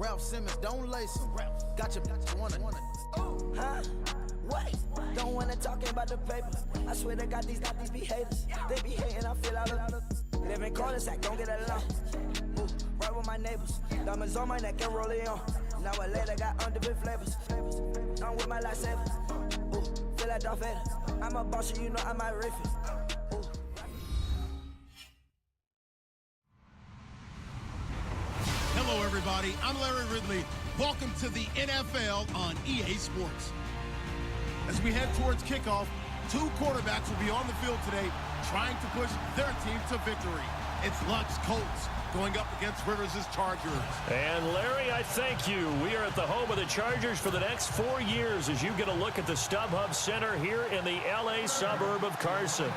Ralph Simmons, don't lace him. Got your wanna. Huh? What? Don't wanna talk about the paper. I swear to God, these be haters. They be hating, I feel out of. Live in cul-de-sac, don't get along. Ooh, right with my neighbors. Diamonds on my neck and roll it on. Now I later got underbit flavors. I'm with my lifesaver. Ooh, feel like Darth Vader. I'm a boss, you know I might riff it. Hello, everybody. I'm Larry Ridley. Welcome to the NFL on EA Sports. As we head towards kickoff, two quarterbacks will be on the field today trying to push their team to victory. It's Luck's Colts going up against Rivers' Chargers. And Larry, I thank you. We are at the home of the Chargers for the next 4 years as you get a look at the StubHub Center here in the L.A. suburb of Carson.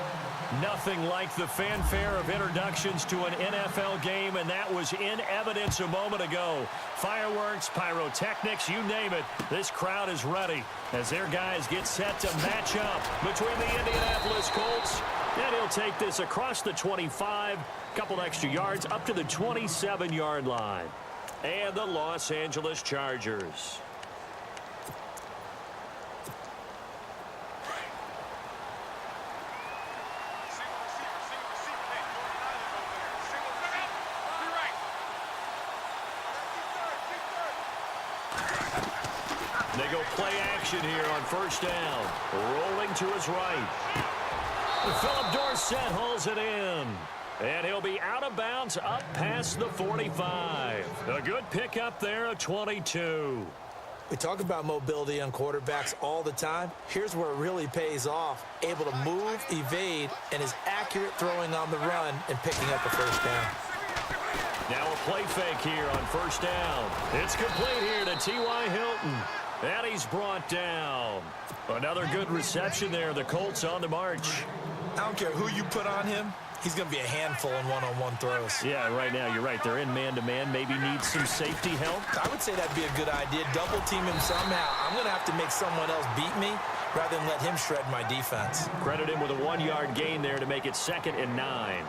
Nothing like the fanfare of introductions to an NFL game, and that was in evidence a moment ago. Fireworks, pyrotechnics, you name it. This crowd is ready as their guys get set to match up between the Indianapolis Colts, and he'll take this across the 25, couple extra yards up to the 27-yard line. And the Los Angeles Chargers. They go play action here on first down. Rolling to his right. Philip Dorsett hauls it in. And he'll be out of bounds up past the 45. A good pickup there at 22. We talk about mobility on quarterbacks all the time. Here's where it really pays off. Able to move, evade, and is accurate throwing on the run and picking up a first down. Now a play fake here on first down. It's complete here to T.Y. Hilton. And he's brought down. Another good reception there. The Colts on the march. I don't care who you put on him. He's going to be a handful in one-on-one throws. Yeah, right now, you're right. They're in man-to-man. Maybe need some safety help. I would say that'd be a good idea. Double team him somehow. I'm going to have to make someone else beat me rather than let him shred my defense. Credit him with a 1-yard gain there to make it 2nd and 9.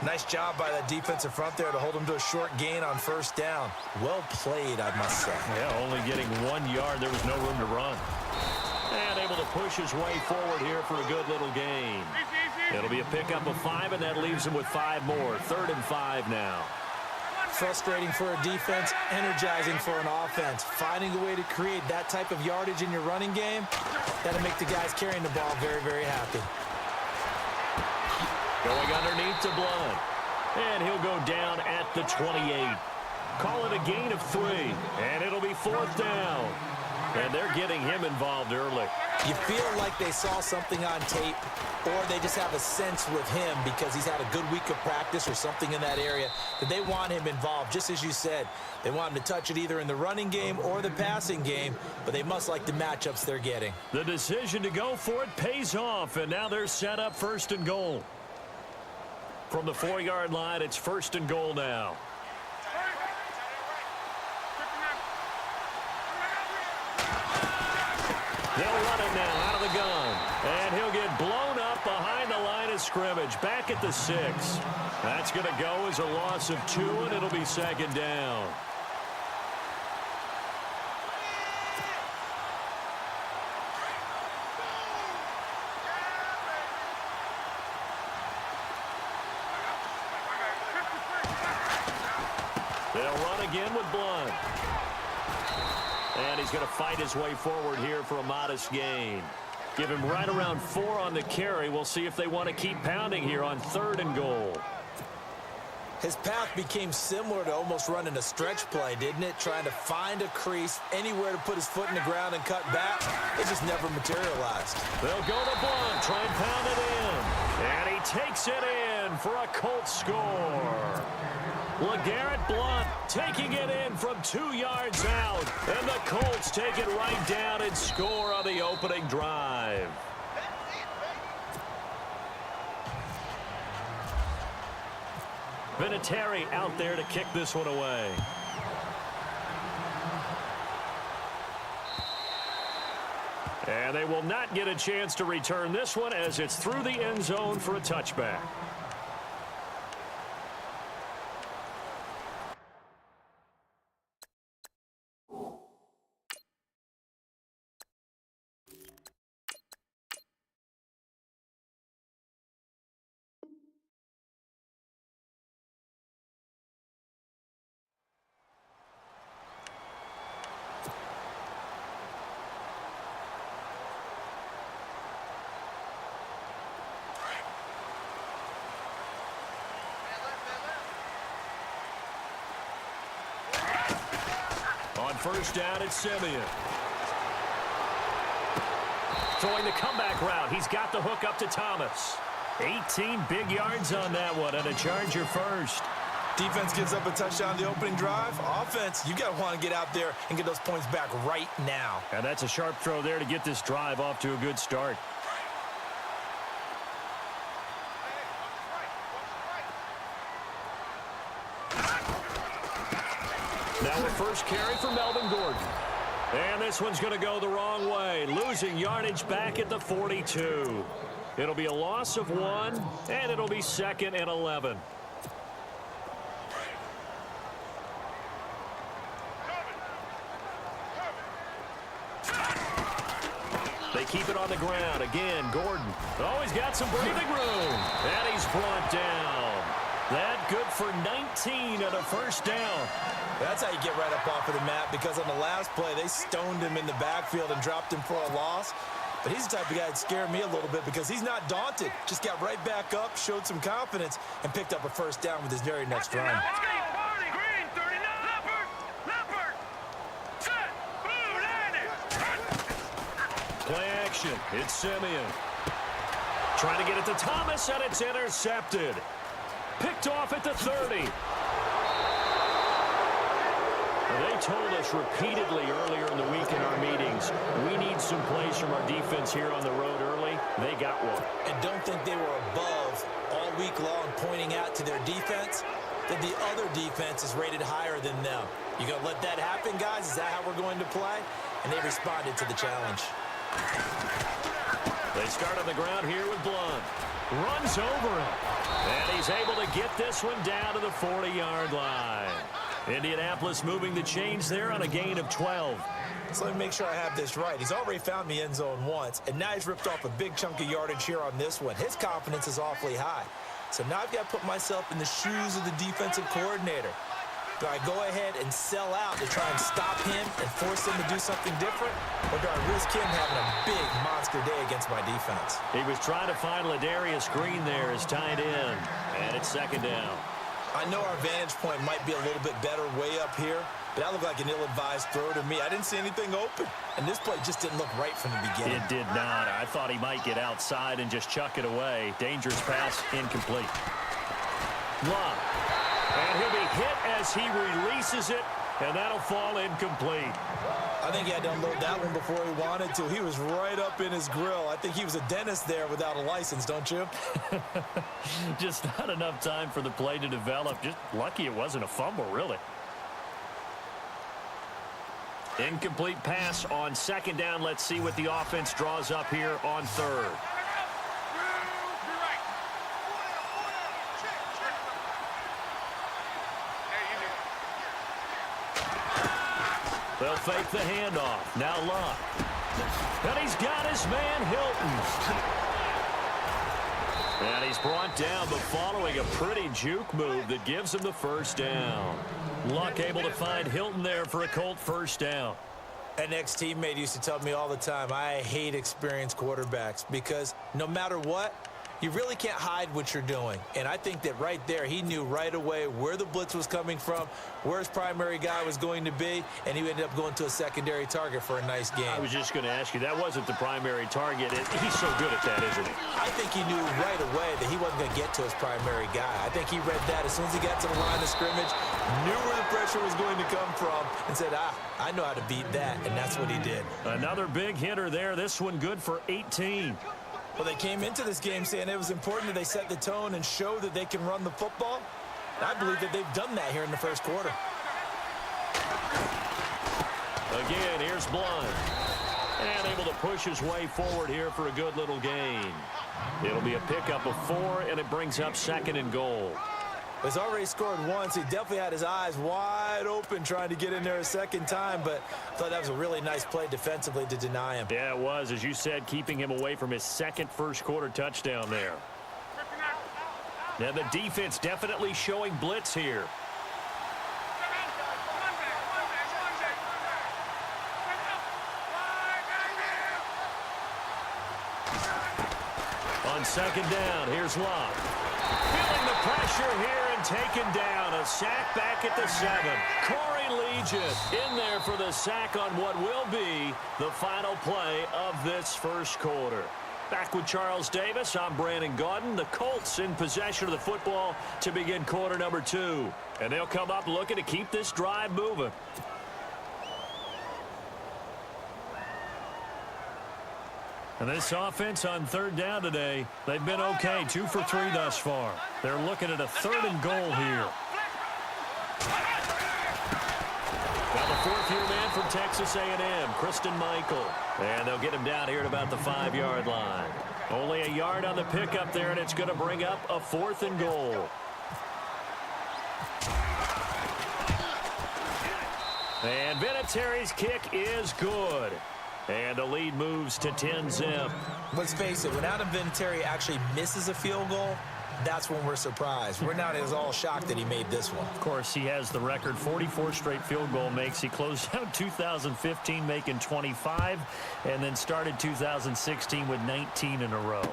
Nice job by that defensive front there to hold him to a short gain on first down. Well played, I must say. Yeah, only getting 1 yard. There was no room to run. And able to push his way forward here for a good little gain. It'll be a pickup of 5, and that leaves him with 5 more. 3rd and 5 now. Frustrating for a defense, energizing for an offense. Finding a way to create that type of yardage in your running game, that'll make the guys carrying the ball very, very happy. Going underneath to Blunt. And he'll go down at the 28. Call it a gain of 3. And it'll be 4th down. And they're getting him involved early. You feel like they saw something on tape, or they just have a sense with him because he's had a good week of practice or something in that area that they want him involved. Just as you said, they want him to touch it either in the running game or the passing game, but they must like the matchups they're getting. The decision to go for it pays off, and now they're set up 1st and goal. From the 4-yard line, it's 1st and goal now. They'll run it now out of the gun. And he'll get blown up behind the line of scrimmage. Back at the 6. That's going to go as a loss of 2, and it'll be 2nd down. They'll run again with Blunt. And he's going to fight his way forward here for a modest gain. Give him right around 4 on the carry. We'll see if they want to keep pounding here on 3rd and goal. His path became similar to almost running a stretch play, didn't it? Trying to find a crease, anywhere to put his foot in the ground and cut back. It just never materialized. They'll go to Blunt, try and pound it in. And he takes it in for a Colts score. LeGarrette Blunt taking it in from 2 yards out. And the Colts take it right down and score on the opening drive. Vinatieri out there to kick this one away. And they will not get a chance to return this one as it's through the end zone for a touchback. first down at Simeon. Throwing the comeback route. He's got the hook up to Thomas. 18 big yards on that one, and a Charger first. Defense gives up a touchdown the opening drive. Offense, you got to want to get out there and get those points back right now. And that's a sharp throw there to get this drive off to a good start. Now a first carry for Melvin Gordon. And this one's going to go the wrong way. Losing yardage back at the 42. It'll be a loss of 1, and it'll be 2nd and 11. They keep it on the ground. Again, Gordon. Oh, he's got some breathing room. And he's brought down. That good for 19 and a first down. That's how you get right up off of the mat, because on the last play, they stoned him in the backfield and dropped him for a loss. But he's the type of guy that scared me a little bit because he's not daunted. Just got right back up, showed some confidence, and picked up a first down with his very next run. Play action. It's Simeon. Trying to get it to Thomas, and it's intercepted. Picked off at the 30. They told us repeatedly earlier in the week in our meetings, we need some plays from our defense here on the road early. They got one. And don't think they were above all week long pointing out to their defense that the other defense is rated higher than them. You going to let that happen, guys? Is that how we're going to play? And they responded to the challenge. They start on the ground here with Blunt. Runs over him. And he's able to get this one down to the 40-yard line. Indianapolis moving the chains there on a gain of 12. So let me make sure I have this right. He's already found the end zone once, and now he's ripped off a big chunk of yardage here on this one. His confidence is awfully high. So now I've got to put myself in the shoes of the defensive coordinator. Do I go ahead and sell out to try and stop him and force him to do something different? Or do I risk him having a big monster day against my defense? He was trying to find Ladarius Green there as tight end. And it's 2nd down. I know our vantage point might be a little bit better way up here, but that looked like an ill-advised throw to me. I didn't see anything open, and this play just didn't look right from the beginning. It did not. I thought he might get outside and just chuck it away. Dangerous pass, incomplete. Love. And he'll be hit as he releases it, and that'll fall incomplete. I think he had to unload that one before he wanted to. He was right up in his grill. I think he was a dentist there without a license, don't you? Just not enough time for the play to develop. Just lucky it wasn't a fumble, really. Incomplete pass on 2nd down. Let's see what the offense draws up here on 3rd. They'll fake the handoff. Now Luck. And he's got his man Hilton. And he's brought down, but following a pretty juke move that gives him the first down. Luck able to find Hilton there for a Colt first down. An ex-teammate used to tell me all the time, I hate experienced quarterbacks because no matter what, you really can't hide what you're doing. And I think that right there, he knew right away where the blitz was coming from, where his primary guy was going to be, and he ended up going to a secondary target for a nice game. I was just going to ask you, that wasn't the primary target. He's so good at that, isn't he? I think he knew right away that he wasn't going to get to his primary guy. I think he read that as soon as he got to the line of scrimmage, knew where the pressure was going to come from, and said, I know how to beat that, and that's what he did. Another big hitter there. This one good for 18. Well, they came into this game saying it was important that they set the tone and show that they can run the football. I believe that they've done that here in the first quarter. Again, here's Blunt. And able to push his way forward here for a good little gain. It'll be a pickup of 4, and it brings up 2nd and goal. He's already scored once. He definitely had his eyes wide open trying to get in there a second time, but I thought that was a really nice play defensively to deny him. Yeah, it was, as you said, keeping him away from his 2nd first-quarter touchdown there. Now the defense definitely showing blitz here. On 2nd down, here's Locke. Feeling the pressure here and taken down. A sack back at the 7. Corey Legion in there for the sack on what will be the final play of this first quarter. Back with Charles Davis, I'm Brandon Gaudin. The Colts in possession of the football to begin quarter number 2. And they'll come up looking to keep this drive moving. And this offense on third down today, they've been okay. 2 for 3 thus far. They're looking at a 3rd and goal here. Now the 4th-year man from Texas A&M, Kristen Michael. And they'll get him down here at about the 5-yard line. Only a yard on the pickup there, and it's going to bring up a 4th and goal. And Vinatieri's kick is good. And the lead moves to 10-zip. Let's face it, when Adam Vinatieri actually misses a field goal, that's when we're surprised. We're not as all shocked that he made this one. Of course, he has the record 44 straight field goal makes. He closed out 2015 making 25 and then started 2016 with 19 in a row.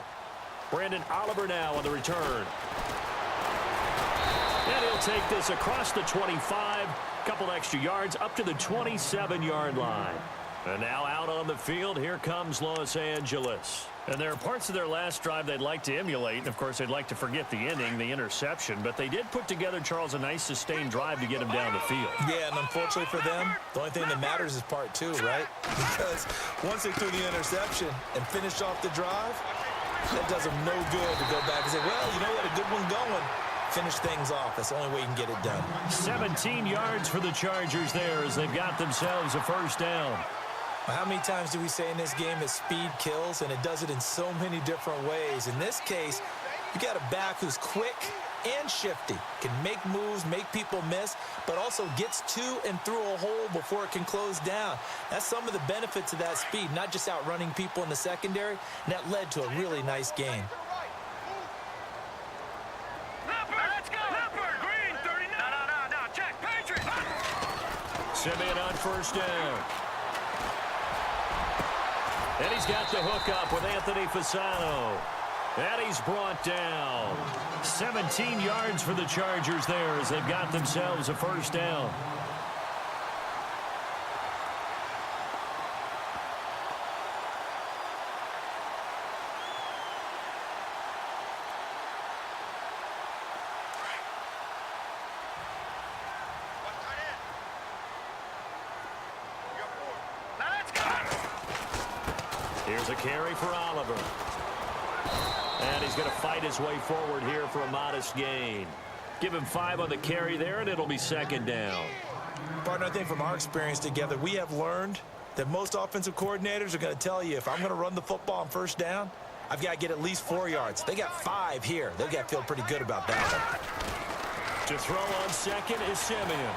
Brandon Oliver now on the return. And he'll take this across the 25, couple extra yards up to the 27-yard line. And now out on the field, here comes Los Angeles. And there are parts of their last drive they'd like to emulate. And, of course, they'd like to forget the inning, the interception. But they did put together, Charles, a nice sustained drive to get him down the field. Yeah, and unfortunately for them, the only thing that matters is part 2, right? Because once they threw the interception and finished off the drive, that does them no good to go back and say, well, you know, we had a good one going. Finish things off. That's the only way you can get it done. 17 yards for the Chargers there as they've got themselves a first down. How many times do we say in this game that speed kills, and it does it in so many different ways? In this case, you got a back who's quick and shifty, can make moves, make people miss, but also gets to and through a hole before it can close down. That's some of the benefits of that speed, not just outrunning people in the secondary, and that led to a really nice game. Simeon on first down. And he's got the hook up with Anthony Fasano. And he's brought down. 17 yards for the Chargers there as they've got themselves a first down. Here's a carry for Oliver. And he's going to fight his way forward here for a modest gain. Give him 5 on the carry there, and it'll be second down. Partner, I think from our experience together, we have learned that most offensive coordinators are going to tell you, if I'm going to run the football on first down, I've got to get at least 4 yards. They got 5 here. They've got to feel pretty good about that one. To throw on second is Simeon.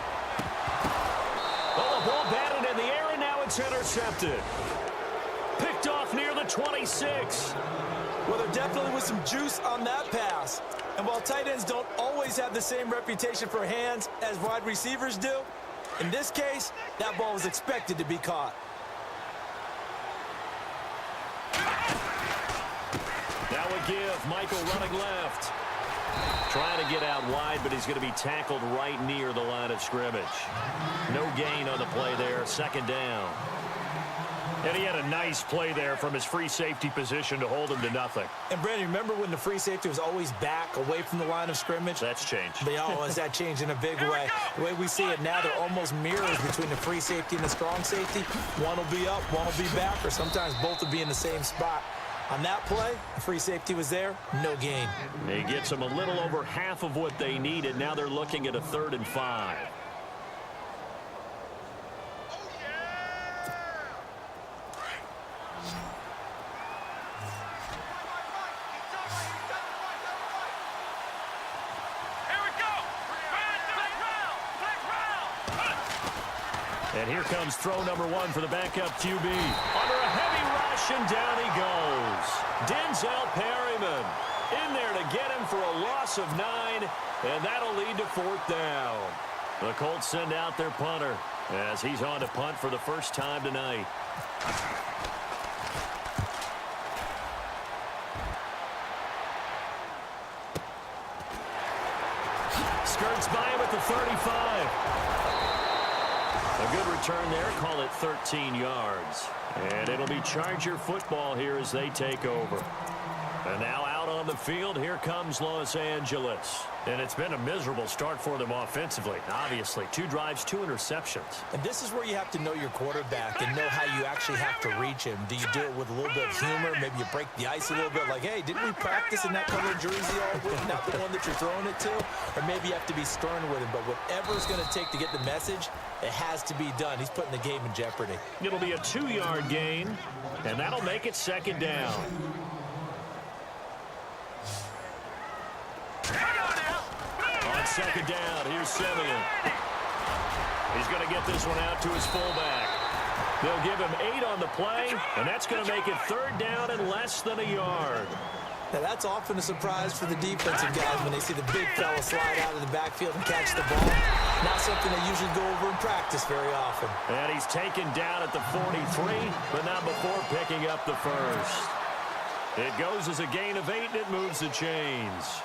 Oh, the ball batted in the air, and now it's intercepted. Picked off near the 26. Well, there definitely was some juice on that pass. And while tight ends don't always have the same reputation for hands as wide receivers do, in this case, that ball was expected to be caught. Now we give Michael running left. Trying to get out wide, but he's going to be tackled right near the line of scrimmage. No gain on the play there, second down. And he had a nice play there from his free safety position to hold him to nothing. And, Brandon, remember when the free safety was always back away from the line of scrimmage? That's changed. They always that changed in a big way. The way we see it now, they're almost mirrors between the free safety and the strong safety. One will be up, one will be back, or sometimes both will be in the same spot. On that play, the free safety was there, no gain. He gets them a little over half of what they needed. Now they're looking at a 3rd and 5. And here comes throw number 1 for the backup QB. Under a heavy rush, and down he goes. Denzel Perryman in there to get him for a loss of 9, and that'll lead to 4th down. The Colts send out their punter as he's on to punt for the first time tonight. 35. A good return there. Call it 13 yards. And it'll be Charger football here as they take over. And now out on the field, here comes Los Angeles. And it's been a miserable start for them offensively. Obviously, 2 drives, 2 interceptions. And this is where you have to know your quarterback and know how you actually have to reach him. Do you do it with a little bit of humor? Maybe you break the ice a little bit like, hey, didn't we practice in that color jersey all week, not the one that you're throwing it to? Or maybe you have to be stern with him. But whatever it's going to take to get the message, it has to be done. He's putting the game in jeopardy. It'll be a 2-yard gain, and that'll make it 2nd down. On 2nd down, here's Simeon. He's going to get this one out to his fullback. They'll give him 8 on the play, and that's going to make it 3rd down and less than a yard. Now, that's often a surprise for the defensive guys when they see the big fella slide out of the backfield and catch the ball. Not something they usually go over in practice very often. And he's taken down at the 43, but not before picking up the first. It goes as a gain of 8, and it moves the chains.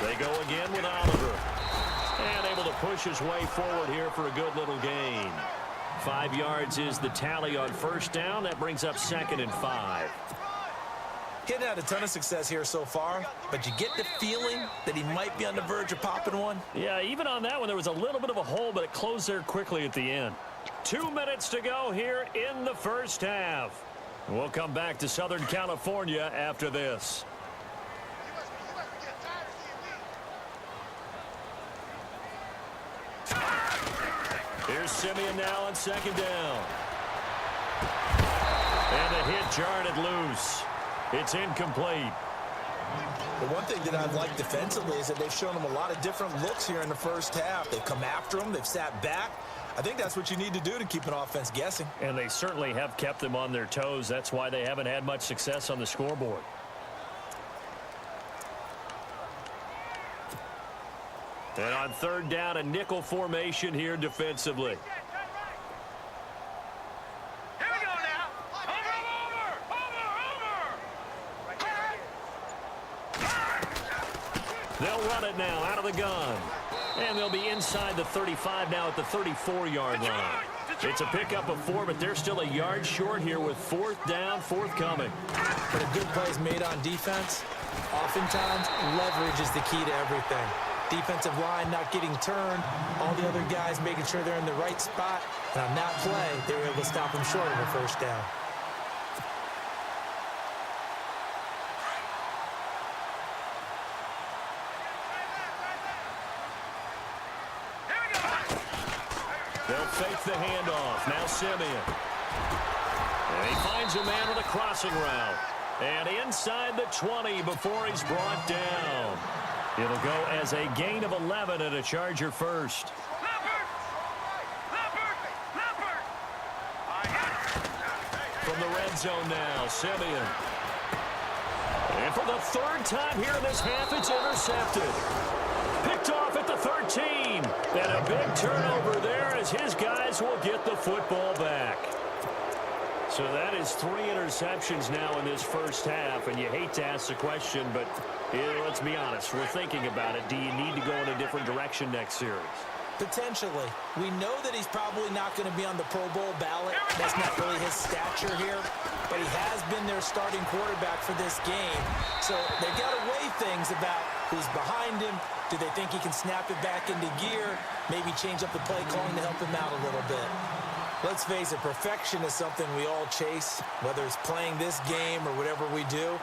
They go again with Oliver. And able to push his way forward here for a good little gain. 5 yards is the tally on 1st down. That brings up 2nd and 5. Getting had a ton of success here so far, but you get the feeling that he might be on the verge of popping one. Yeah, even on that one, there was a little bit of a hole, but it closed there quickly at the end. 2 minutes to go here in the 1st half. We'll come back to Southern California after this. Here's Simeon now on 2nd down. And the hit jarred it loose. It's incomplete. The one thing that I've liked defensively is that they've shown him a lot of different looks here in the 1st half. They've come after him. They've sat back. I think that's what you need to do to keep an offense guessing. And they certainly have kept them on their toes. That's why they haven't had much success on the scoreboard. And on 3rd down, a nickel formation here defensively. Here we go now. Over. They'll run it now out of the gun. And they'll be inside the 35 now at the 34-yard line. It's a pickup of 4, but they're still a yard short here with 4th down, forthcoming. But a good play is made on defense. Oftentimes, leverage is the key to everything. Defensive line not getting turned, all the other guys making sure they're in the right spot. And on that play, they were able to stop them short of a 1st down. They'll fake the handoff. Now Simeon. And he finds a man on a crossing route. And inside the 20 before he's brought down. It'll go as a gain of 11 and a Charger first. From the red zone now, Simeon. And for the 3rd time here in this half, it's intercepted. Picked off at the 13. And a big turnover there as his guys will get the football back. So that is 3 interceptions now in this 1st half, and you hate to ask the question, but let's be honest, we're thinking about it. Do you need to go in a different direction next series? Potentially. We know that he's probably not going to be on the Pro Bowl ballot. That's not really his stature here, but he has been their starting quarterback for this game. So they've got to weigh things about who's behind him. Do they think he can snap it back into gear? Maybe change up the play calling to help him out a little bit. Let's face it, perfection is something we all chase, whether it's playing this game or whatever we do.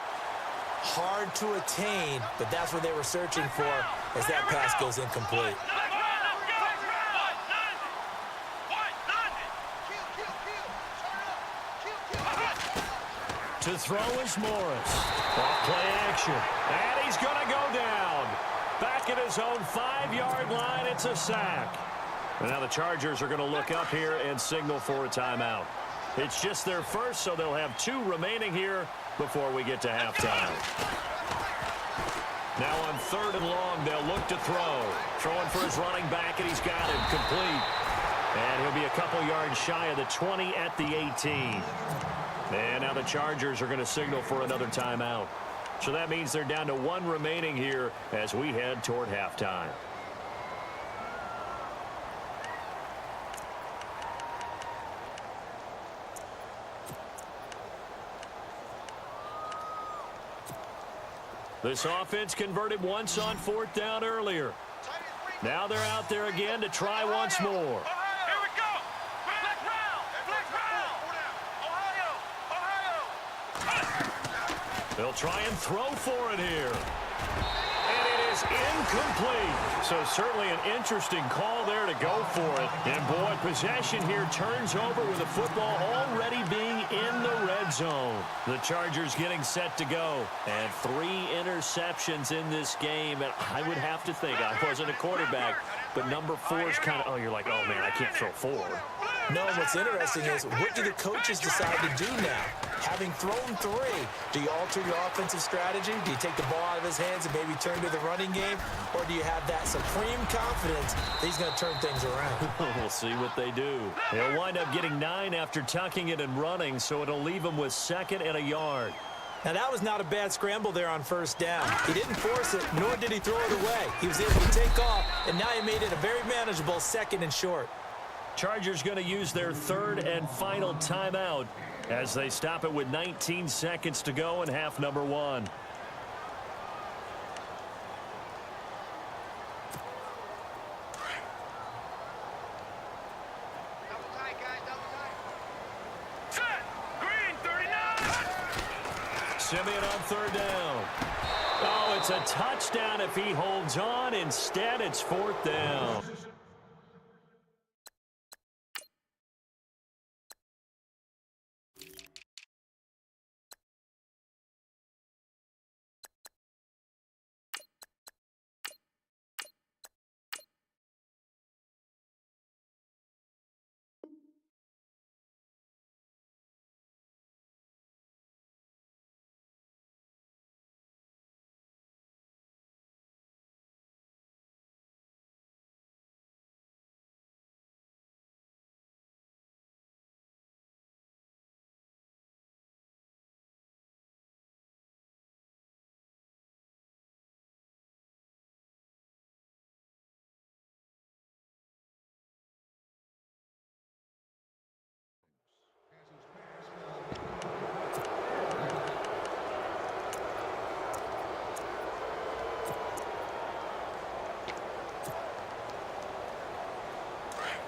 Hard to attain, but that's what they were searching for as that pass goes incomplete. To throw is Morris. Off play action. And he's going to go down. Back at his own 5-yard line, it's a sack. And now the Chargers are going to look up here and signal for a timeout. It's just their first, so they'll have 2 remaining here before we get to halftime. Now on 3rd and long, they'll look to throw. Throwing for his running back, and he's got it complete. And he'll be a couple yards shy of the 20 at the 18. And now the Chargers are going to signal for another timeout. So that means they're down to 1 remaining here as we head toward halftime. This offense converted once on 4th down earlier. Now they're out there again to try once more. Here we go. Flex round. Flex round. Ohio. They'll try and throw for it here. And it is incomplete. So certainly an interesting call there to go for it. And boy, possession here turns over with the football already being in the red zone. The Chargers getting set to go. And 3 interceptions in this game. And I would have to think, I wasn't a quarterback, but number 4 is kind of, you're like, oh man, I can't throw 4. No, what's interesting is, what do the coaches decide to do now? Having thrown 3, do you alter your offensive strategy? Do you take the ball out of his hands and maybe turn to the running game? Or do you have that supreme confidence that he's going to turn things around? We'll see what they do. He'll wind up getting 9 after tucking it and running, so it'll leave him with 2nd and a yard. Now, that was not a bad scramble there on 1st down. He didn't force it, nor did he throw it away. He was able to take off, and now he made it a very manageable 2nd and short. Chargers going to use their 3rd and final timeout as they stop it with 19 seconds to go in half number 1. Double tight, guys. Double tight. Set. Green 39. Simeon on 3rd down. Oh, it's a touchdown if he holds on. Instead, it's 4th down.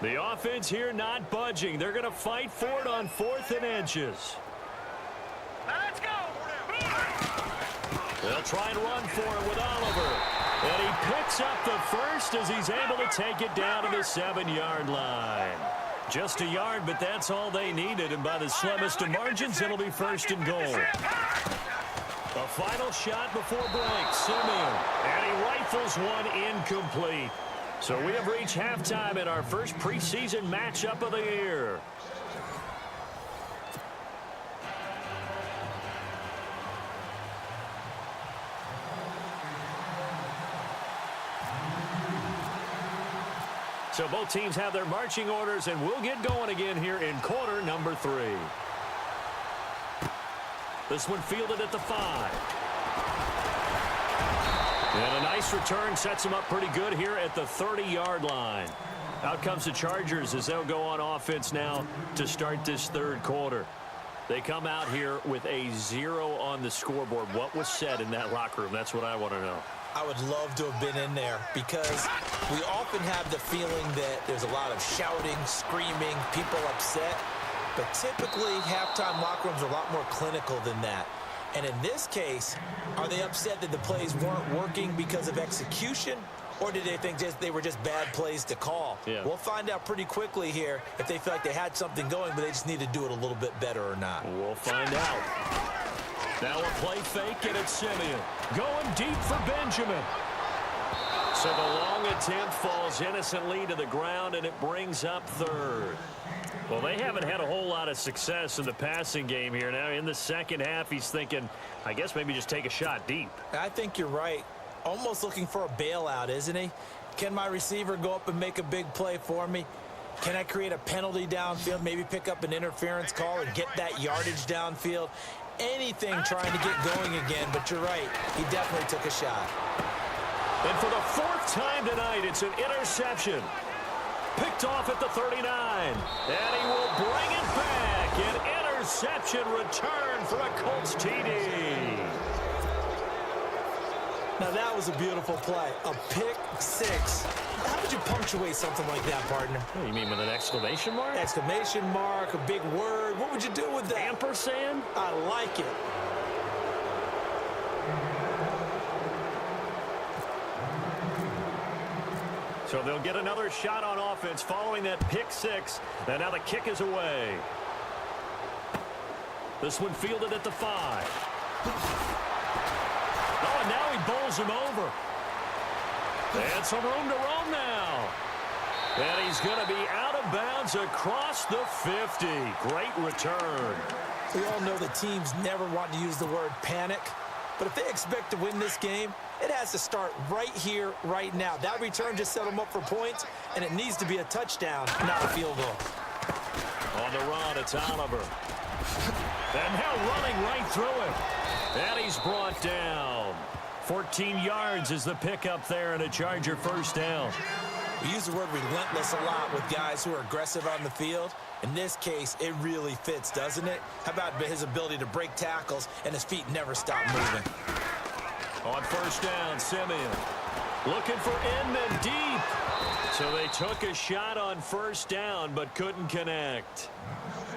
The offense here not budging. They're going to fight for it on 4th and inches. Let's go. They'll try and run for it with Oliver. And he picks up the first as he's able to take it down to the 7-yard line. Just a yard, but that's all they needed. And by the slimmest of margins, it'll be 1st and goal. A final shot before break. Simeon. And he rifles one incomplete. So we have reached halftime in our first preseason matchup of the year. So both teams have their marching orders, and we'll get going again here in quarter number 3. This one fielded at the 5. And a nice return sets them up pretty good here at the 30-yard line. Out comes the Chargers as they'll go on offense now to start this 3rd quarter. They come out here with a 0 on the scoreboard. What was said in that locker room? That's what I want to know. I would love to have been in there, because we often have the feeling that there's a lot of shouting, screaming, people upset. But typically, halftime locker rooms are a lot more clinical than that. And in this case, are they upset that the plays weren't working because of execution, or did they think they were just bad plays to call? Yeah. We'll find out pretty quickly here if they feel like they had something going, but they just need to do it a little bit better or not. We'll find out. Now a play fake, and it's Simeon. Going deep for Benjamin. So the long attempt falls innocently to the ground, and it brings up 3rd. Well, they haven't had a whole lot of success in the passing game here. Now, in the second half, he's thinking, I guess maybe just take a shot deep. I think you're right. almost looking for a bailout, isn't he? Can my receiver go up and make a big play for me? Can I create a penalty downfield, maybe pick up an interference call and get that yardage downfield? Anything trying to get going again, but you're right. He definitely took a shot. And for the 4th time tonight, it's an interception. Picked off at the 39. And he will bring it back. An interception return for a Colts TD. Now that was a beautiful play. A pick 6. How would you punctuate something like that, partner? Oh, you mean with an exclamation mark? Exclamation mark, a big word. What would you do with that? Ampersand? I like it. So they'll get another shot on offense following that pick 6. And now the kick is away. This one fielded at the 5. Oh, and now he bowls him over. And some room to roam now. And he's going to be out of bounds across the 50. Great return. We all know the teams never want to use the word panic. But if they expect to win this game, it has to start right here, right now. That return just set them up for points, and it needs to be a touchdown, not a field goal. On the run, it's Oliver. And now running right through him. And he's brought down. 14 yards is the pickup there and a Charger first down. We use the word relentless a lot with guys who are aggressive on the field. In this case, it really fits, doesn't it? How about his ability to break tackles and his feet never stop moving? On first down, Simeon looking for Inman deep. So they took a shot on first down but couldn't connect.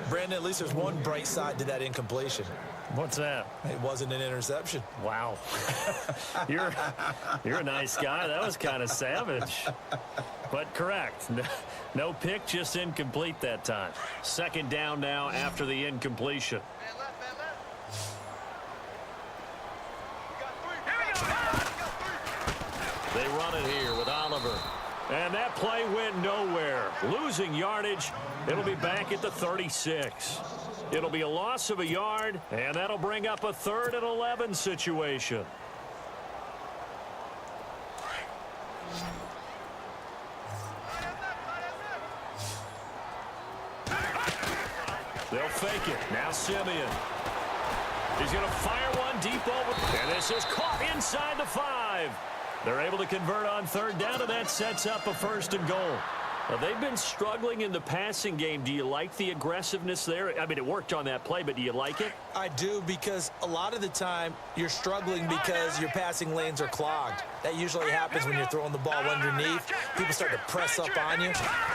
Brandon, at least there's one bright side to that incompletion. What's that? It wasn't an interception. Wow. You're a nice guy. That was kind of savage. But correct. No pick, just incomplete that time. Second down now after the incompletion. Man left, man left. We got 3. Here we go. They run it here with Oliver. And that play went nowhere. Losing yardage. It'll be back at the 36. It'll be a loss of a yard, and that'll bring up a 3rd and 11 situation. They'll fake it. Now Simeon. He's going to fire one deep over. And this is caught inside the 5. They're able to convert on 3rd down, and that sets up a 1st and goal. Now, they've been struggling in the passing game. Do you like the aggressiveness there? I mean, it worked on that play, but do you like it? I do, because a lot of the time you're struggling because your passing lanes are clogged. That usually happens when you're throwing the ball underneath. People start to press up on you.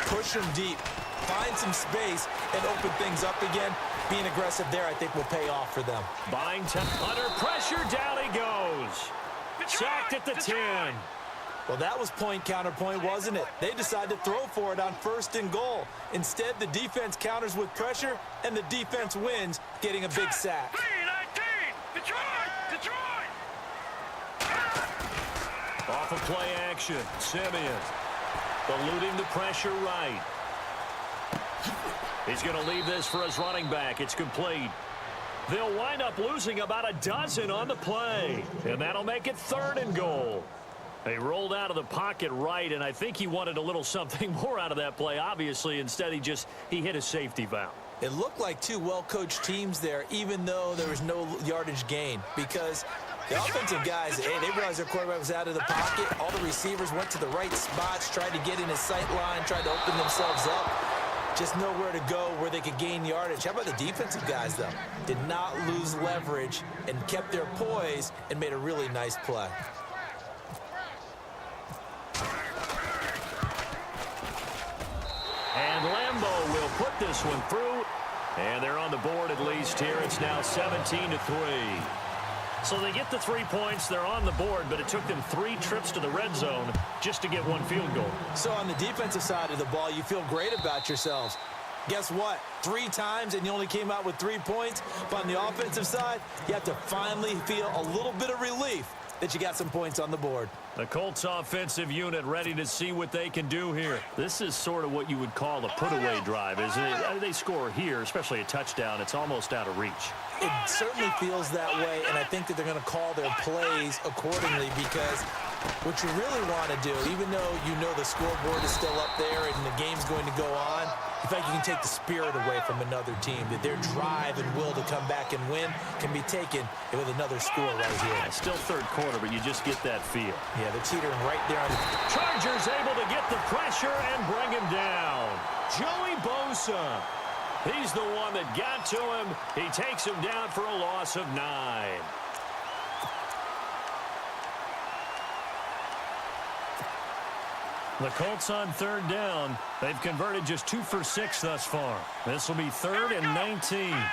Push them deep. Find some space and open things up again. Being aggressive there, I think, will pay off for them. Buying time. Under pressure, down he goes. Sacked at the 10. Well, that was point counterpoint, wasn't it? They decided to throw for it on 1st and goal. Instead, the defense counters with pressure, and the defense wins, getting a big sack. 3-19. Detroit! Off of play action, Simeon eluding the pressure right. He's going to leave this for his running back. It's complete. They'll wind up losing about a dozen on the play, and that'll make it 3rd and goal. They rolled out of the pocket right, and I think he wanted a little something more out of that play. Obviously, instead, he hit a safety valve. It looked like two well-coached teams there, even though there was no yardage gain, because the offensive guys, they realized their quarterback was out of the pocket. All the receivers went to the right spots, tried to get in his sight line, tried to open themselves up. Just nowhere to go where they could gain yardage. How about the defensive guys, though? Did not lose leverage and kept their poise and made a really nice play. And Lambeau will put this one through. And they're on the board at least here. It's now 17-3. So they get the 3 points. They're on the board, but it took them 3 trips to the red zone just to get 1 field goal. So on the defensive side of the ball, you feel great about yourselves. Guess what? 3 times and you only came out with 3 points. But on the offensive side, you have to finally feel a little bit of relief that you got some points on the board. The Colts offensive unit ready to see what they can do here. This is sort of what you would call a put-away drive, isn't it? They score here, especially a touchdown. It's almost out of reach. It certainly feels that way, and I think that they're going to call their plays accordingly because what you really want to do, even though you know the scoreboard is still up there and the game's going to go on, I think you can take the spirit away from another team, that their drive and will to come back and win can be taken with another score right here. Still third quarter, but you just get that feel. Yeah, they're teetering right there. Chargers able to get the pressure and bring him down. Joey Bosa. He's the one that got to him. He takes him down for a loss of 9. The Colts on third down. They've converted just 2 for 6 thus far. This will be 3rd and 19. Now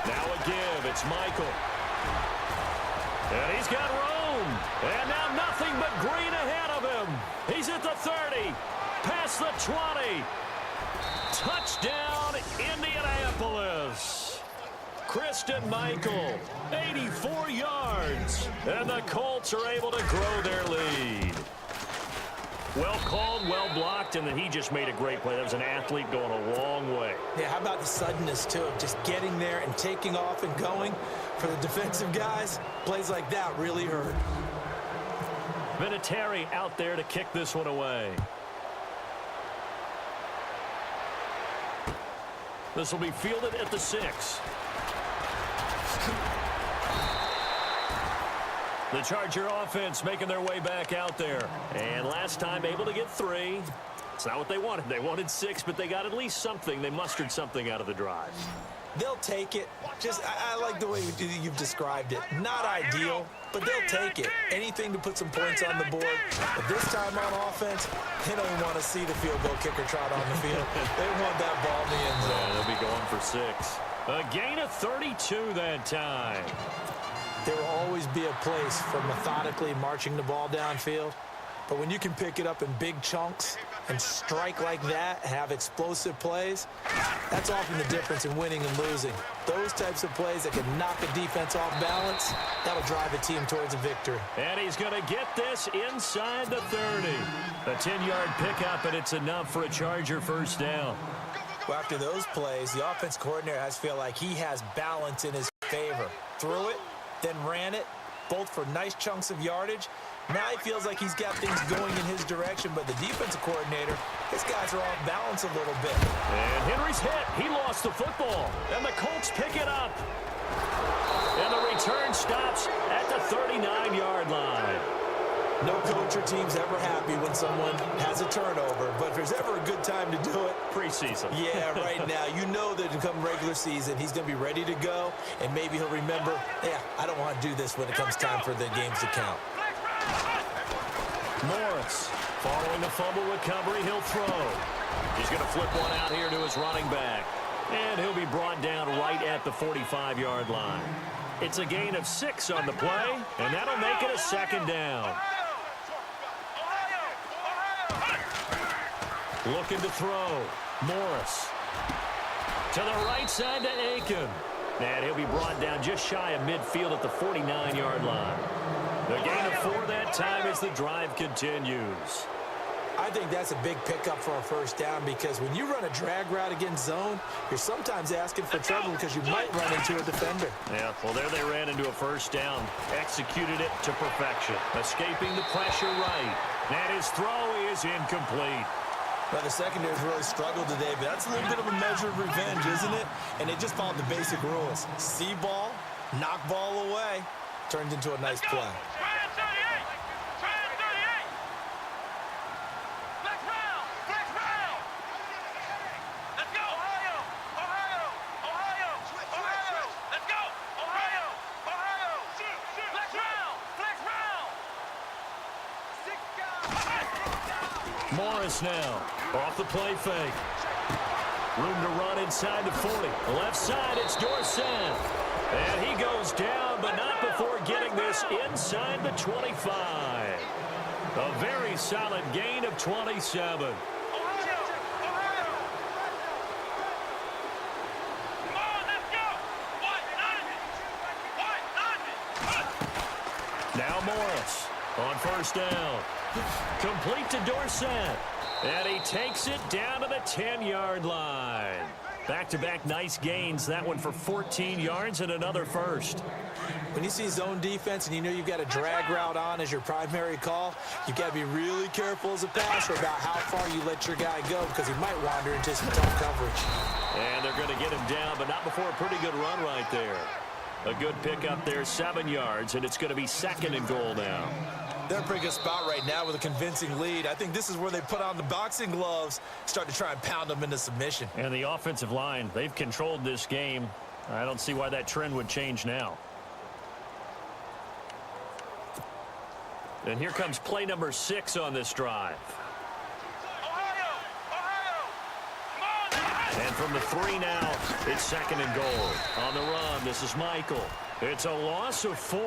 a give. It's Michael. And he's got room. And now nothing but green ahead of him. He's at the 30. Past the 20. Touchdown, Indianapolis. Christian Michael, 84 yards. And the Colts are able to grow their lead. Well called, well blocked, and then he just made a great play. That was an athlete going a long way. Yeah, how about the suddenness, too, of just getting there and taking off and going for the defensive guys? Plays like that really hurt. Vinatieri out there to kick this one away. This will be fielded at the 6. The Charger offense making their way back out there. And last time able to get 3. It's not what they wanted. They wanted 6, but they got at least something. They mustered something out of the drive. They'll take it. I like the way you've described it. Not ideal, but they'll take it. Anything to put some points on the board. But this time on offense, they don't want to see the field goal kicker trot on the field. They want that ball in the end zone. Yeah, they'll be going for 6. A gain of 32 that time. There will always be a place for methodically marching the ball downfield. But when you can pick it up in big chunks and strike like that, have explosive plays, that's often the difference in winning and losing. Those types of plays that can knock a defense off balance, that'll drive a team towards a victory. And he's going to get this inside the 30. A 10-yard pickup, and it's enough for a Charger first down. Well, after those plays, the offense coordinator has feel like he has balance in his favor. Threw it, then ran it, both for nice chunks of yardage. Now he feels like he's got things going in his direction, but the defensive coordinator, his guys are off balance a little bit. And Henry's hit. He lost the football. And the Colts pick it up. And the return stops at the 39-yard line. No coach or team's ever happy when someone has a turnover, but if there's ever a good time to do it, preseason. Yeah, right now. You know that come regular season, he's going to be ready to go, and maybe he'll remember, yeah, I don't want to do this when it comes time for the games to count. Morris, following the fumble recovery, he'll throw. He's going to flip one out here to his running back, and he'll be brought down right at the 45-yard line. It's a gain of 6 on the play, and that'll make it a 2nd down. Looking to throw. Morris. To the right side to Aiken. And he'll be brought down just shy of midfield at the 49-yard line. The gain of 4 that time as the drive continues. I think that's a big pickup for a first down because when you run a drag route against zone, you're sometimes asking for trouble because you might run into a defender. Yeah, well, there they ran into a first down. Executed it to perfection. Escaping the pressure right. And his throw is incomplete. Well, the secondary's really struggled today, but that's a little bit of a measure of revenge, isn't it? And they just followed the basic rules. See ball, knock ball away, turns into a nice play. Morris now, off the play fake. Room to run inside the 40. Left side, it's Dorsett. And he goes down, but not before getting this inside the 25. A very solid gain of 27. Now Morris on first down. Complete to Dorsett. And he takes it down to the 10-yard line. Back-to-back nice gains. That one for 14 yards and another first. When you see zone defense and you know you've got a drag route on as your primary call, you've got to be really careful as a passer about how far you let your guy go because he might wander into some tough coverage. And they're going to get him down, but not before a pretty good run right there. A good pickup there, 7 yards, and it's going to be 2nd and goal now. They're in a pretty good spot right now with a convincing lead. I think this is where they put on the boxing gloves, start to try and pound them into submission. And the offensive line, they've controlled this game. I don't see why that trend would change now. And here comes play number 6 on this drive. And from the 3 now, it's 2nd and goal. On the run, this is Michael. It's a loss of 4.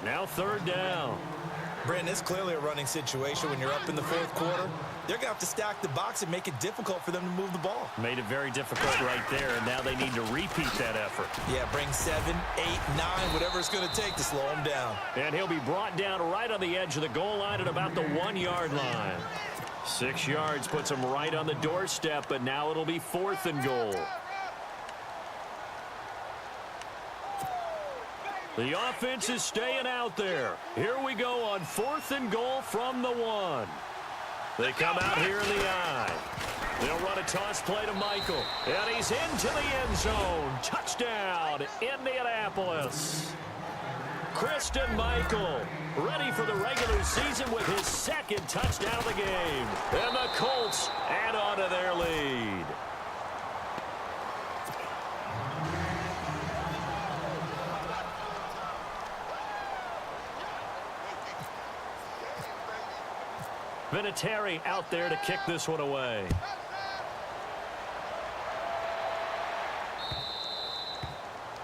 Now 3rd down. Brandon, it's clearly a running situation when you're up in the 4th quarter. They're going to have to stack the box and make it difficult for them to move the ball. Made it very difficult right there, and now they need to repeat that effort. Yeah, bring 7, 8, 9, whatever it's going to take to slow him down. And he'll be brought down right on the edge of the goal line at about the 1-yard line. 6 yards puts him right on the doorstep, but now it'll be 4th and goal. The offense is staying out there. Here we go on 4th and goal from the 1. They come out here in the I. They'll run a toss play to Michael. And he's into the end zone. Touchdown, Indianapolis. Christian Michael ready for the regular season with his 2nd touchdown of the game. And the Colts add on to their lead. Vinatieri out there to kick this one away.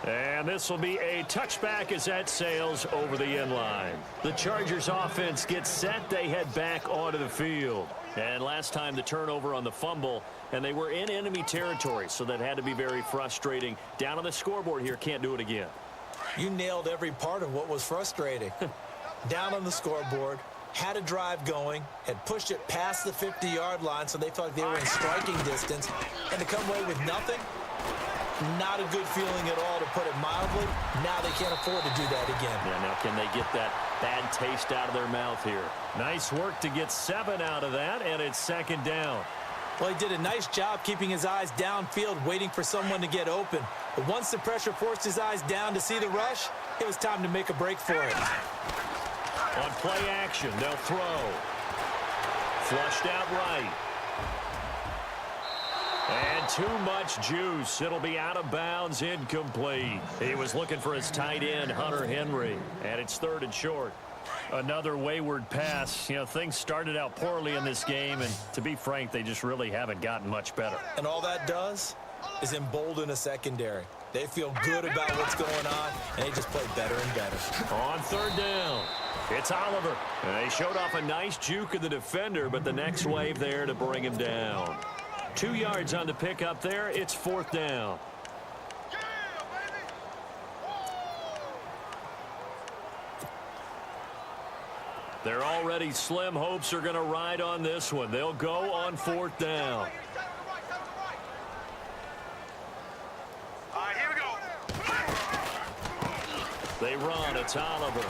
And this will be a touchback as that sails over the end line. The Chargers offense gets set. They head back onto the field. And last time the turnover on the fumble, and they were in enemy territory, so that had to be very frustrating. Down on the scoreboard here, can't do it again. You nailed every part of what was frustrating. Down on the scoreboard, had a drive going, had pushed it past the 50-yard line so they felt like they were in striking distance, and to come away with nothing, not a good feeling at all, to put it mildly. Now they can't afford to do that again. Yeah, now can they get that bad taste out of their mouth here? Nice work to get 7 out of that, and it's 2nd down. Well, he did a nice job keeping his eyes downfield, waiting for someone to get open. But once the pressure forced his eyes down to see the rush, it was time to make a break for it. On play action, they'll throw. Flushed out right. And too much juice. It'll be out of bounds, incomplete. He was looking for his tight end, Hunter Henry. And it's 3rd and short. Another wayward pass. You know, things started out poorly in this game, and to be frank, they just really haven't gotten much better. And all that does is embolden a secondary. They feel good about what's going on, and they just play better and better. On 3rd down, it's Oliver. And they showed off a nice juke of the defender, but the next wave there to bring him down. 2 yards on the pickup there. It's 4th down. They're already slim hopes are going to ride on this one. They'll go on 4th down. All right, here we go. They run. It's Oliver.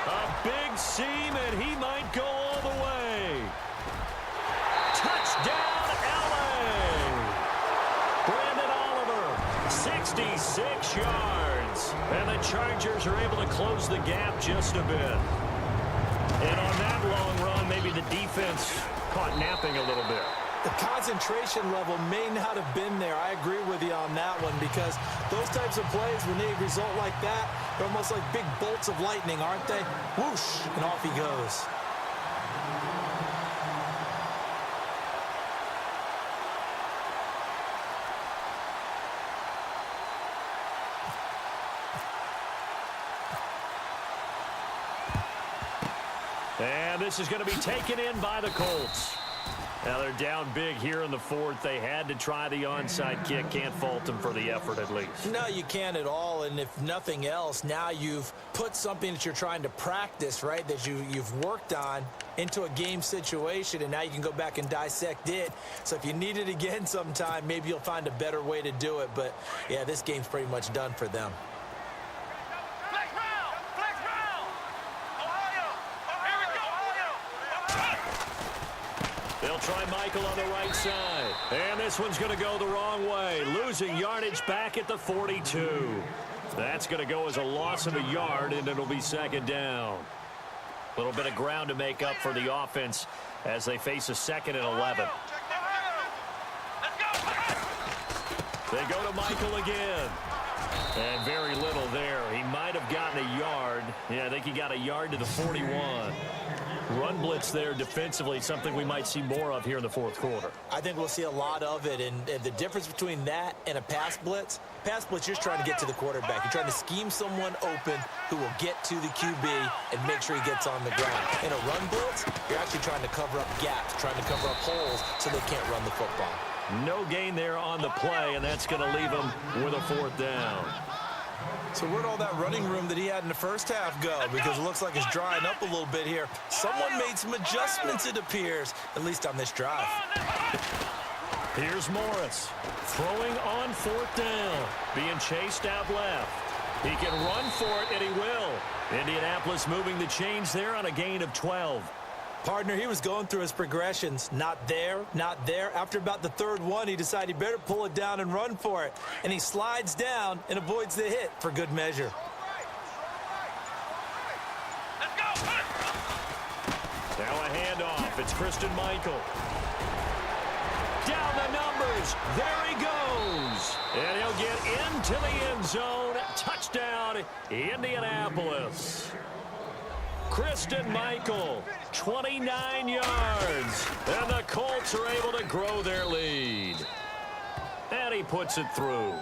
A big seam, and he might go all the way. Touchdown, L.A. Brandon Oliver, 66 yards. And the Chargers are able to close the gap just a bit. And on that long run, maybe the defense caught napping a little bit. The concentration level may not have been there. I agree with you on that one, because those types of plays, when they result like that, they're almost like big bolts of lightning, aren't they? Whoosh, and off he goes. And this is going to be taken in by the Colts. Now they're down big here in the fourth. They had to try the onside kick. Can't fault them for the effort at least. No, you can't at all. And if nothing else, now you've put something that you're trying to practice, right, that you've worked on into a game situation, and now you can go back and dissect it. So if you need it again sometime, maybe you'll find a better way to do it. But, yeah, this game's pretty much done for them. Flex round! Flex round! Ohio! Here we go! Ohio! They'll try Michael on the right side. And this one's going to go the wrong way. Losing yardage back at the 42. That's going to go as a loss of a yard, and it'll be second down. A little bit of ground to make up for the offense as they face a 2nd and 11. They go to Michael again. And very little there. He might have gotten a yard. Yeah, I think he got a yard to the 41. Run blitz there defensively, something we might see more of here in the fourth quarter. I think we'll see a lot of it, and the difference between that and a pass blitz, you're just trying to get to the quarterback. You're trying to scheme someone open who will get to the QB and make sure he gets on the ground. In a run blitz, you're actually trying to cover up gaps, trying to cover up holes so they can't run the football. No gain there on the play, and that's going to leave him with a 4th down. So where'd all that running room that he had in the first half go? Because it looks like it's drying up a little bit here. Someone made some adjustments, it appears, at least on this drive. Here's Morris throwing on 4th down, being chased out left. He can run for it, and he will. Indianapolis moving the chains there on a gain of 12. Partner, he was going through his progressions. Not there, not there. After about the 3rd one, he decided he better pull it down and run for it. And he slides down and avoids the hit for good measure. Let's go! Now a handoff. It's Christine Michael. Down the numbers. There he goes. And he'll get into the end zone. Touchdown, Indianapolis. Christine Michael, 29 yards. And the Colts are able to grow their lead. And he puts it through.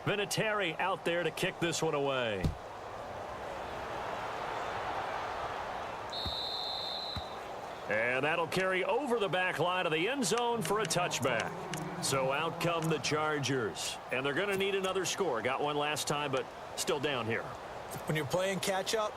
Vinatieri out there to kick this one away. And that'll carry over the back line of the end zone for a touchback. So out come the Chargers. And they're going to need another score. Got one last time, but still down here. When you're playing catch-up,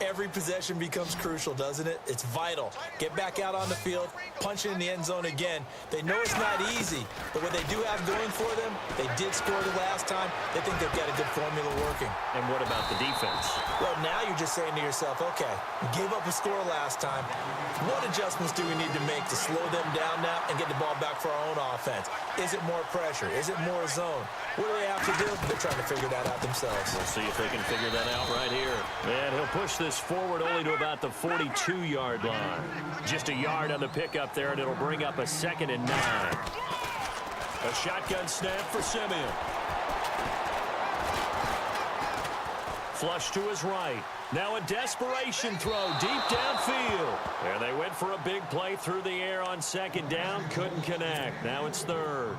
every possession becomes crucial, doesn't it? It's vital. Get back out on the field, punch it in the end zone again. They know it's not easy, but what they do have going for them, they did score the last time. They think they've got a good formula working. And what about the defense? Well, now you're just saying to yourself, okay, we gave up a score last time. What adjustments do we need to make to slow them down now and get the ball back for our own offense? Is it more pressure? Is it more zone? What do they have to do? They're trying to figure that out themselves. We'll see if they can figure that out right here. And he'll push this forward only to about the 42-yard line. Just a yard on the pickup there, and it'll bring up a 2nd and 9. A shotgun snap for Simeon. Flush to his right. Now a desperation throw deep downfield. And they went for a big play through the air on 2nd down. Couldn't connect. Now it's 3rd.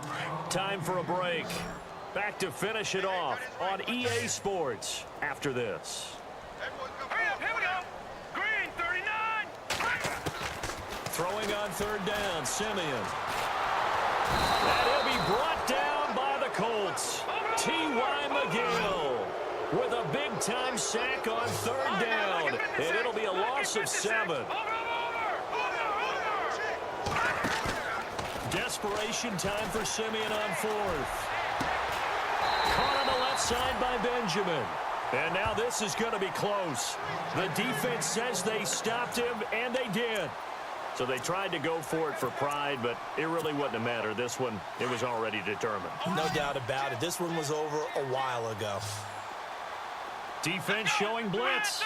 Time for a break. Back to finish it off on EA Sports after this. Here we go! Green, 39! Throwing on 3rd down, Simeon. And he'll be brought down by the Colts. T.Y. McGill with a big-time sack on 3rd down. And it'll be a loss of 7. Desperation time for Simeon on 4th. Caught on the left side by Benjamin. And now this is going to be close. The defense says they stopped him, and they did. So they tried to go for it for pride, but it really wouldn't have mattered. This one, it was already determined. No doubt about it. This one was over a while ago. Defense showing blitz.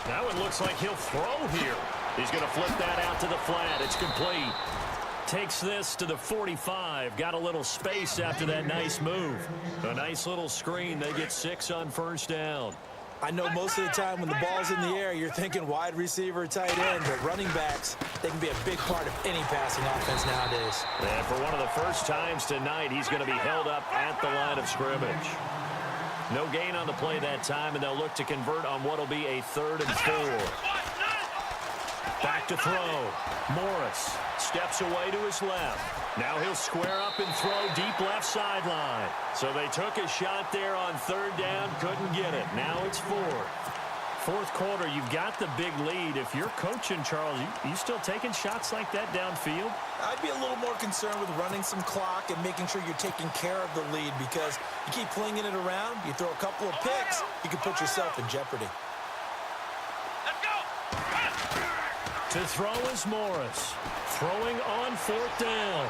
That one looks like he'll throw here. He's going to flip that out to the flat. It's complete. Takes this to the 45. Got a little space after that nice move. A nice little screen. They get 6 on 1st down. I know most of the time when the ball's in the air, you're thinking wide receiver, tight end, but running backs, they can be a big part of any passing offense nowadays. And for one of the first times tonight, he's going to be held up at the line of scrimmage. No gain on the play that time, and they'll look to convert on what will be a 3rd and 4. Back to throw. Morris steps away to his left. Now he'll square up and throw deep left sideline. So they took a shot there on 3rd down, couldn't get it. Now it's 4th. 4th quarter, you've got the big lead. If you're coaching, Charles, you still taking shots like that downfield? I'd be a little more concerned with running some clock and making sure you're taking care of the lead, because you keep flinging it around, you throw a couple of picks, you can put yourself in jeopardy. Let's go. To throw is Morris. Throwing on 4th down.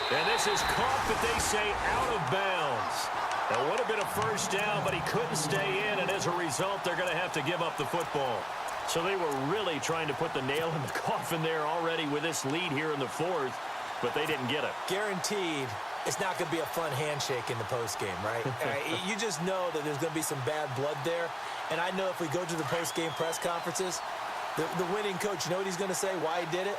And this is caught, but they say out of bounds. That would have been a 1st down, but he couldn't stay in, and as a result, they're going to have to give up the football. So they were really trying to put the nail in the coffin there already with this lead here in the 4th, but they didn't get it. Guaranteed, it's not going to be a fun handshake in the postgame, right? You just know that there's going to be some bad blood there, and I know if we go to the postgame press conferences, the winning coach, you know what he's going to say, why he did it?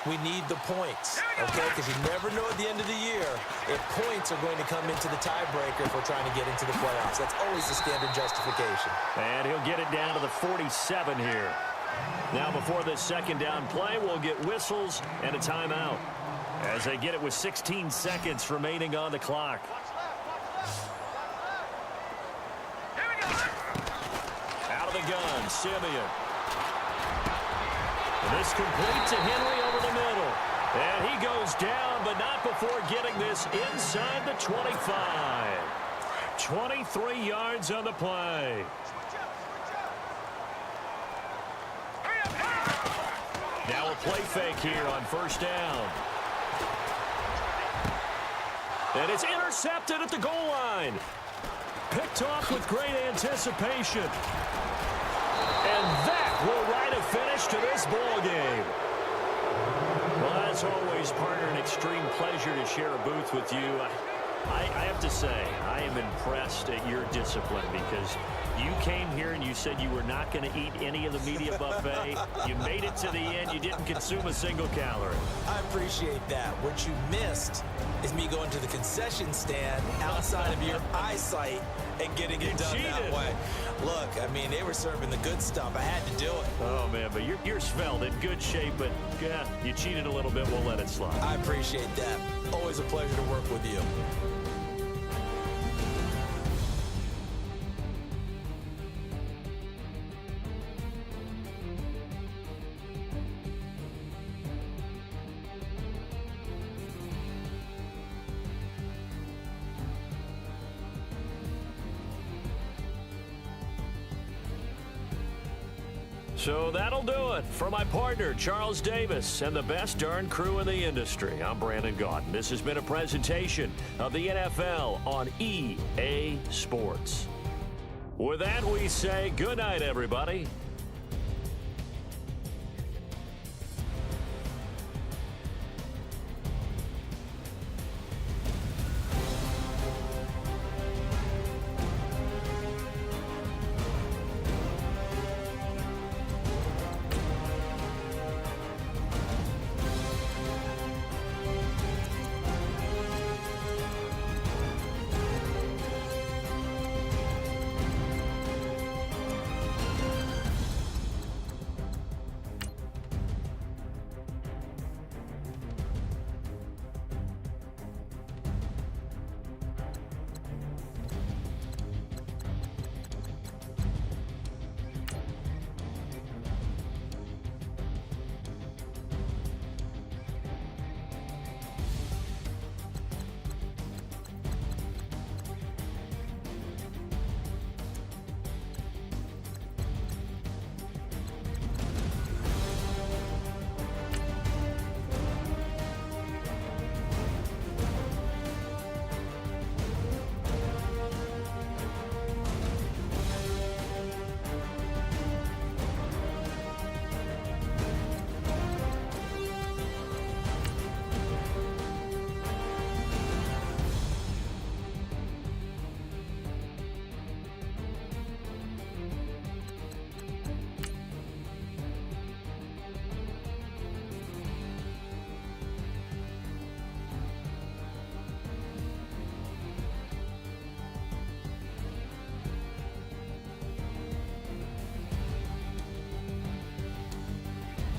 We need the points, okay? Because you never know at the end of the year if points are going to come into the tiebreaker if we're trying to get into the playoffs. That's always the standard justification. And he'll get it down to the 47 here. Now before this 2nd down play, we'll get whistles and a timeout as they get it with 16 seconds remaining on the clock. Out of the gun, Simeon. This complete to Henry over the middle. And he goes down, but not before getting this inside the 25. 23 yards on the play. Now a play fake here on 1st down. And it's intercepted at the goal line. Picked off with great anticipation. And that will write a finish to this ball game. Well, as always, partner, an extreme pleasure to share a booth with you. I have to say, I am impressed at your discipline, because you came here and you said you were not going to eat any of the media buffet. You made it to the end. You didn't consume a single calorie. I appreciate that. What you missed is me going to the concession stand outside of your eyesight and getting it done that way. Look, I mean, they were serving the good stuff. I had to do it. Oh, man, but you're svelte, in good shape, but yeah, you cheated a little bit. We'll let it slide. I appreciate that. Always a pleasure to work with you. So that'll do it for my partner, Charles Davis, and the best darn crew in the industry. I'm Brandon Gaudin. This has been a presentation of the NFL on EA Sports. With that, we say good night, everybody.